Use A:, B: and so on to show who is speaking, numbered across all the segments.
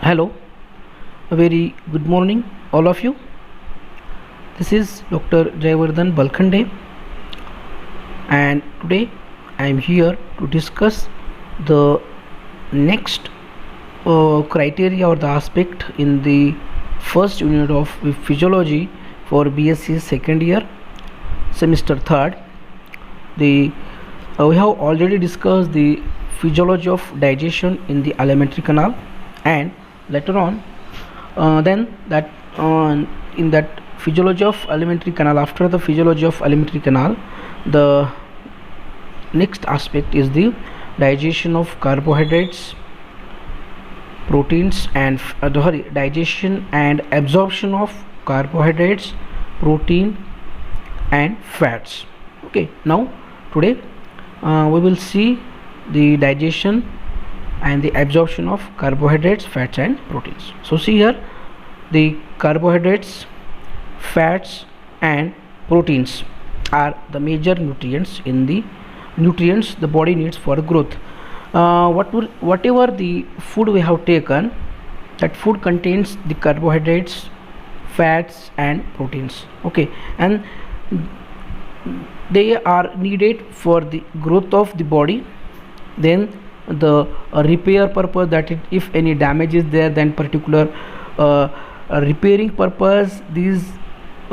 A: Hello, a very good morning, all of you. This is Dr. Jayvardhan Balkhande, and today I am here to discuss the next criteria or the aspect in the first unit of physiology for BSc second year, semester third. We have already discussed the physiology of digestion in the alimentary canal, and later on in that physiology of alimentary canal, after the physiology of alimentary canal, the next aspect is the digestion of carbohydrates, proteins, and digestion and absorption of carbohydrates, protein, and fats. Okay, now today we will see the digestion and the absorption of carbohydrates, fats, and proteins. So see here, the carbohydrates, fats, and proteins are the major nutrients the body needs for growth. Whatever the food we have taken, that food contains the carbohydrates, fats, and proteins. Okay, and they are needed for the growth of the body. Then the repair purpose, that if any damage is there, then particular repairing purpose these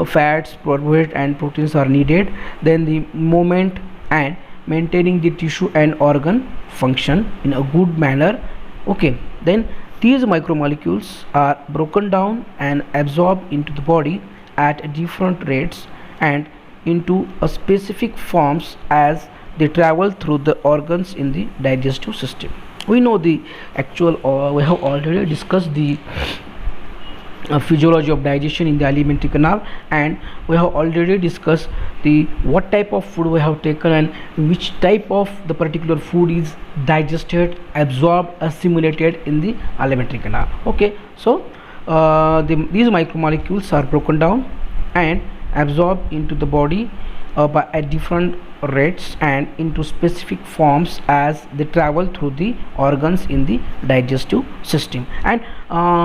A: fats, carbohydrates, and proteins are needed. Then the movement and maintaining the tissue and organ function in a good manner. Okay, then these micromolecules are broken down and absorbed into the body at different rates and into a specific forms as they travel through the organs in the digestive system. We know the actual, we have already discussed the physiology of digestion in the alimentary canal, and we have already discussed the what type of food we have taken and which type of the particular food is digested, absorbed, assimilated in the alimentary canal. Okay, so these micromolecules are broken down and absorbed into the body at different rates and into specific forms as they travel through the organs in the digestive system. And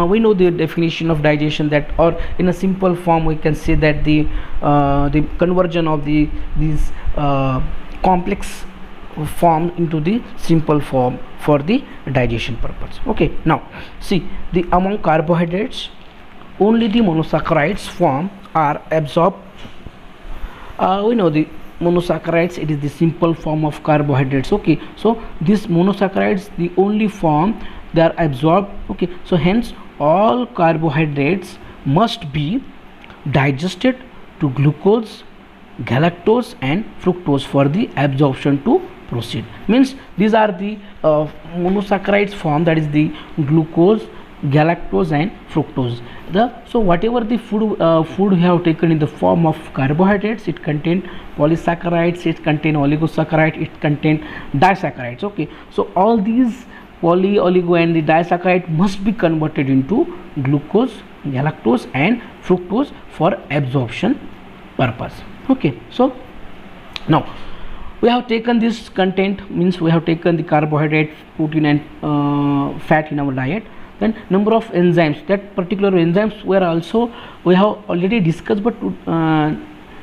A: we know the definition of digestion, that, or in a simple form we can say that the conversion of these complex form into the simple form for the digestion purpose. Okay, now see, the among carbohydrates only the monosaccharides form are absorbed. We know the monosaccharides, it is the simple form of carbohydrates. Okay, so this monosaccharides, the only form they are absorbed. Okay, so hence all carbohydrates must be digested to glucose, galactose, and fructose for the absorption to proceed. Means these are the monosaccharides form, that is the glucose, galactose, and fructose. So whatever the food we have taken in the form of carbohydrates, it contain polysaccharides, it contain oligosaccharides, it contain disaccharides. Okay, so all these poly, oligo, and the disaccharide must be converted into glucose, galactose, and fructose for absorption purpose. Okay, so now we have taken this content, means we have taken the carbohydrate, protein, and fat in our diet. Then number of enzymes, that particular enzymes were also we have already discussed, but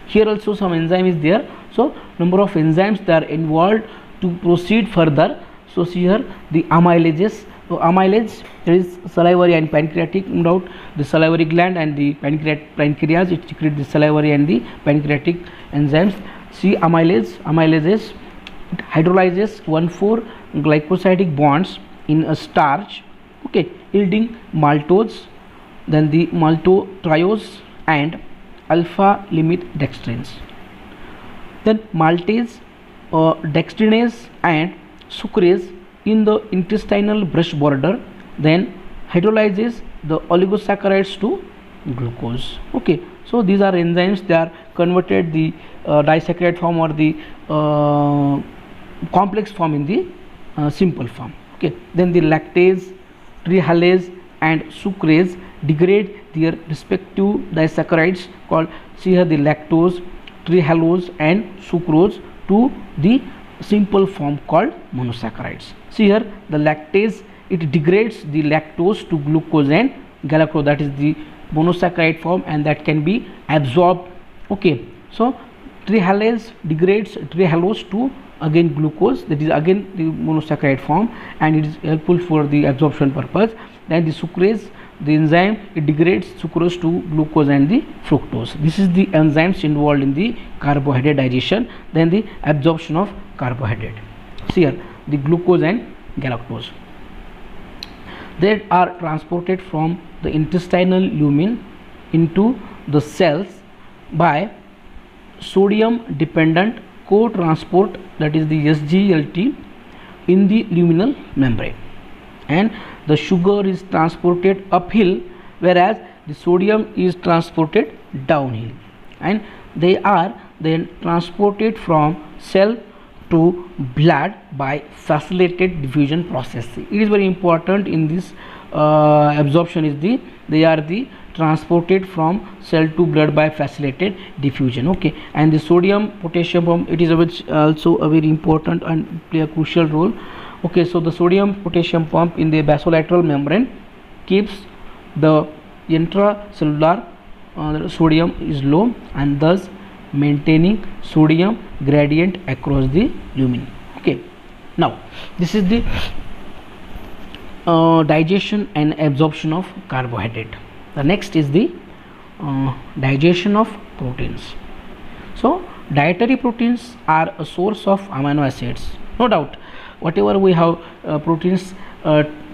A: here also some enzyme is there. So number of enzymes that are involved to proceed further. So see here the amylases. So amylase, there is salivary and pancreatic, no doubt the salivary gland and the pancreas, it secretes the salivary and the pancreatic enzymes. See amylases, it hydrolyzes 1,4 glycosidic bonds in a starch. Okay, yielding maltose, then the maltotriose and alpha limit dextrins. Then maltase, dextrinase, and sucrase in the intestinal brush border then hydrolyzes the oligosaccharides to glucose. Okay, so these are enzymes, they are converted the disaccharide form or the complex form in the simple form. Okay, then the lactase, trehalase, and sucrase degrade their respective disaccharides called, see here, the lactose, trehalose, and sucrose to the simple form called monosaccharides. See here, the lactase, it degrades the lactose to glucose and galactose, that is the monosaccharide form, and that can be absorbed. Okay, so trehalase degrades trehalose to again glucose, that is again the monosaccharide form, and it is helpful for the absorption purpose. Then the sucrase, the enzyme, it degrades sucrose to glucose and the fructose. This is the enzymes involved in the carbohydrate digestion. Then the absorption of carbohydrate. See here, the glucose and galactose, they are transported from the intestinal lumen into the cells by sodium dependent co-transport, that is the SGLT, in the luminal membrane, and the sugar is transported uphill whereas the sodium is transported downhill, and they are then transported from cell to blood by facilitated diffusion process. It is very important in this absorption is they are transported from cell to blood by facilitated diffusion. Okay, and the sodium potassium pump, it is also a very important and play a crucial role. Okay, so the sodium potassium pump in the basolateral membrane keeps the intracellular sodium is low, and thus maintaining sodium gradient across the lumen. Okay, now this is the digestion and absorption of carbohydrate. The next is the digestion of proteins. So dietary proteins are a source of amino acids. No doubt, whatever we have proteins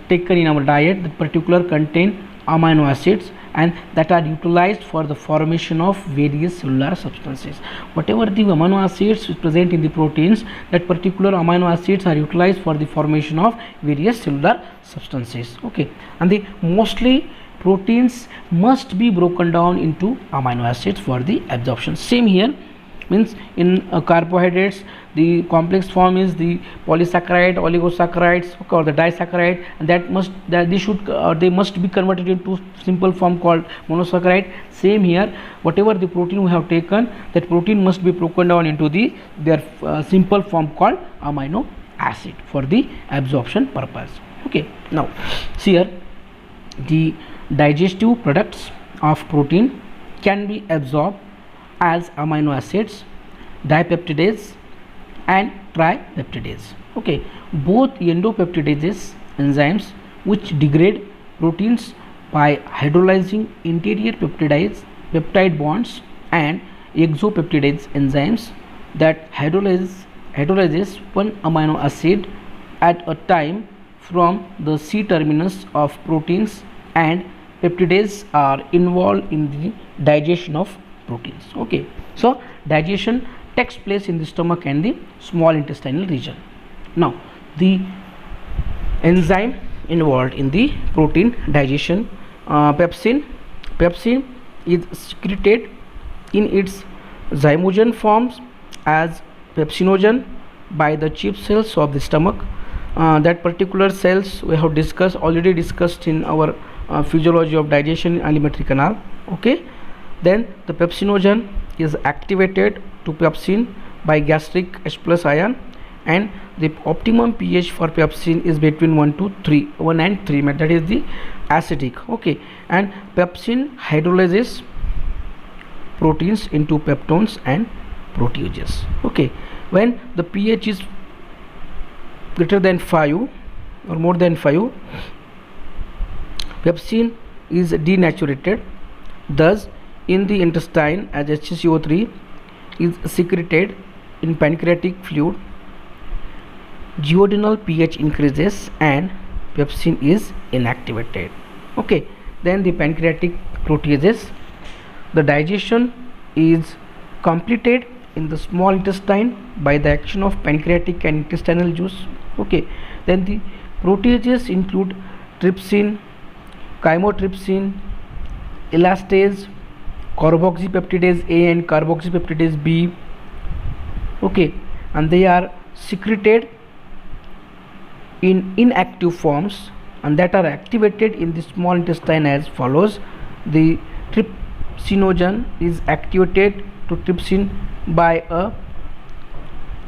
A: taken in our diet, that particular contain amino acids, and that are utilized for the formation of various cellular substances. Whatever the amino acids is present in the proteins, that particular amino acids are utilized for the formation of various cellular substances. Okay, and the mostly proteins must be broken down into amino acids for the absorption. Same here, means in carbohydrates the complex form is the polysaccharide, oligosaccharides, okay, or the disaccharide, and they must be converted into simple form called monosaccharide. Same here, whatever the protein we have taken, that protein must be broken down into their simple form called amino acid for the absorption purpose. Okay, now see here, the digestive products of protein can be absorbed as amino acids, dipeptidases and tripeptidases. Okay, both endopeptidases enzymes which degrade proteins by hydrolyzing interior peptide bonds, and exopeptidase enzymes that hydrolyzes one amino acid at a time from the C terminus of proteins, and peptidases are involved in the digestion of proteins. Okay, so digestion takes place in the stomach and the small intestinal region. Now the enzyme involved in the protein digestion, pepsin is secreted in its zymogen forms as pepsinogen by the chief cells of the stomach. That particular cells we have already discussed in our physiology of digestion in alimentary canal. Okay, then the pepsinogen is activated to pepsin by gastric H+ ion, and the optimum pH for pepsin is between 1 and 3, that is the acidic. Okay, and pepsin hydrolyzes proteins into peptones and proteases. Okay, when the pH is greater than 5 or more than 5, pepsin is denaturated. Thus in the intestine as HCO3 is secreted in pancreatic fluid, duodenal pH increases and pepsin is inactivated. Okay, then the pancreatic proteases, the digestion is completed in the small intestine by the action of pancreatic and intestinal juice. Okay, then the proteases include trypsin, chymotrypsin, elastase, carboxypeptidase A and carboxypeptidase B. Okay, and they are secreted in inactive forms and that are activated in the small intestine as follows. The trypsinogen is activated to trypsin by a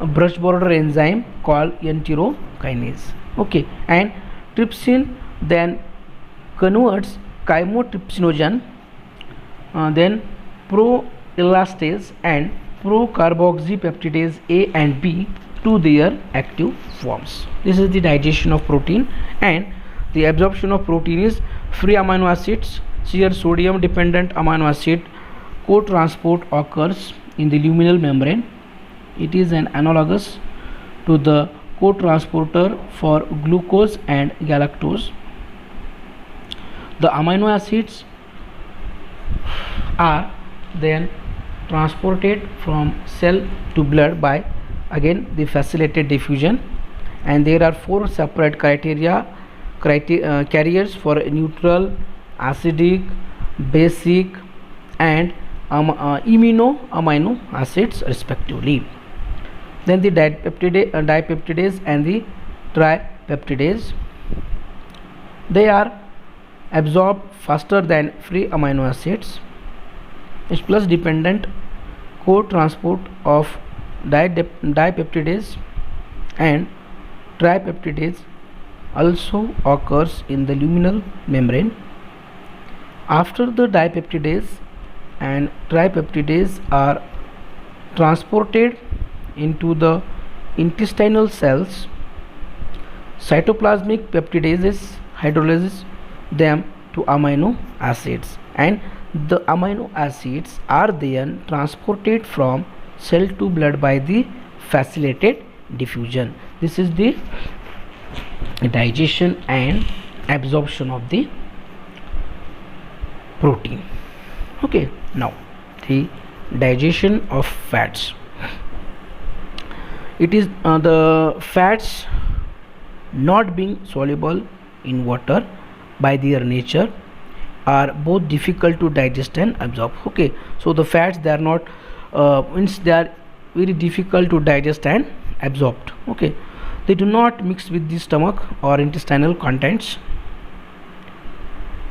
A: brush border enzyme called enterokinase. Okay, and Trypsin then converts chymotrypsinogen, then proelastase and procarboxypeptidase A and B to their active forms. This is the digestion of protein. And the absorption of protein is free amino acids. Here sodium dependent amino acid co-transport occurs in the luminal membrane. It is an analogous to the co-transporter for glucose and galactose. The amino acids are then transported from cell to blood by again the facilitated diffusion, and there are four separate carriers for neutral, acidic, basic and amino acids respectively. Then the dipeptidase and the tripeptidase, they are absorbed faster than free amino acids. H plus dependent co-transport of dipeptidase and tripeptidase also occurs in the luminal membrane. After the dipeptidase and tripeptidase are transported into the intestinal cells, cytoplasmic peptidases hydrolyzes them to amino acids, and the amino acids are then transported from cell to blood by the facilitated diffusion. This is the digestion and absorption of the protein. Okay, now the digestion of fats. It is the fats not being soluble in water by their nature are both difficult to digest and absorb. Okay, so the fats, they are not means they are very difficult to digest and absorbed. Okay, they do not mix with the stomach or intestinal contents.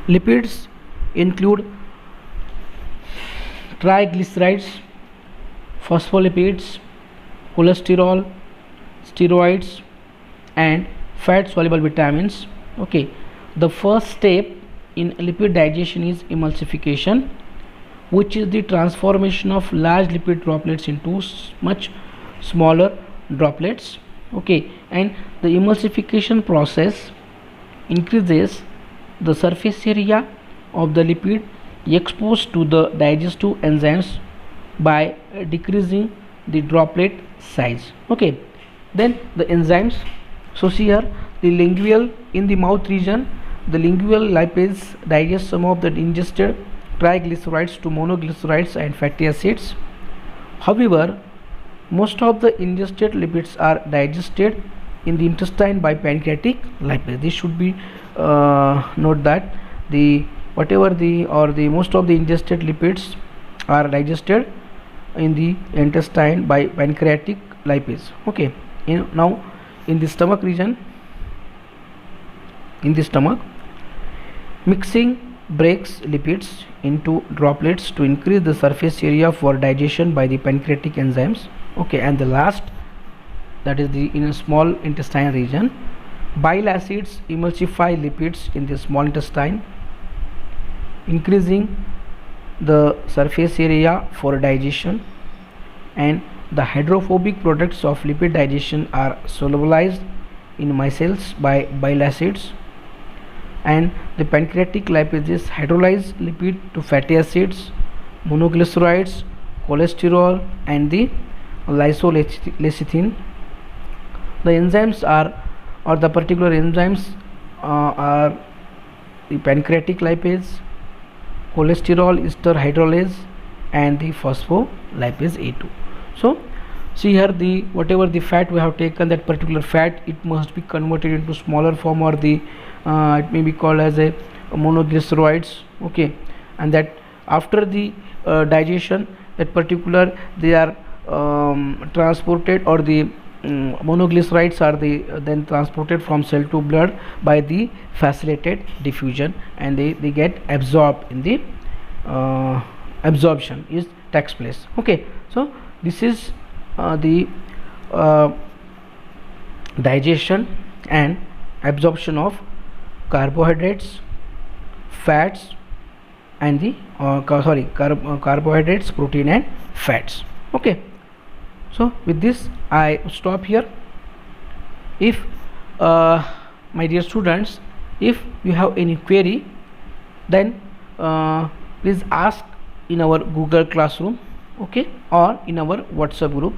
A: Lipids include triglycerides, phospholipids, cholesterol, steroids and fat soluble vitamins. Okay, the first step in lipid digestion is emulsification, which is the transformation of large lipid droplets into much smaller droplets. Okay, and the emulsification process increases the surface area of the lipid exposed to the digestive enzymes by decreasing the droplet size. Okay, then the enzymes, so here the lingual, in the mouth region, the lingual lipase digest some of the ingested triglycerides to monoglycerides and fatty acids. However, most of the ingested lipids are digested in the intestine by pancreatic lipase. This should be note that the most of the ingested lipids are digested in the intestine by pancreatic lipase. Okay, now in the stomach region, in the stomach, mixing breaks lipids into droplets to increase the surface area for digestion by the pancreatic enzymes. Okay, and the last, that is the in a small intestine region, bile acids emulsify lipids in the small intestine, increasing the surface area for digestion, and the hydrophobic products of lipid digestion are solubilized in micelles by bile acids, and the pancreatic lipases hydrolyze lipid to fatty acids, monoglycerides, cholesterol and the lysolecithin. The enzymes are the particular enzymes are the pancreatic lipase, cholesterol ester hydrolase and the phospholipase A2. So see here, the whatever the fat we have taken, that particular fat, it must be converted into smaller form, or the it may be called as a monoglycerides. Okay, and that after the digestion, that particular they are transported, or the monoglycerides are then transported from cell to blood by the facilitated diffusion, and they get absorbed in the absorption is takes place. Okay, so this is the digestion and absorption of carbohydrates, fats, and the carbohydrates, protein, and fats. Okay, so with this I stop here. If my dear students, if you have any query, then please ask in our Google Classroom, okay, or in our WhatsApp group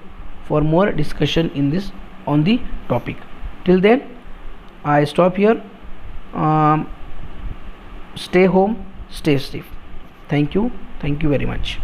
A: for more discussion in this on the topic. Till then I stop here. Stay home, stay safe. Thank you very much.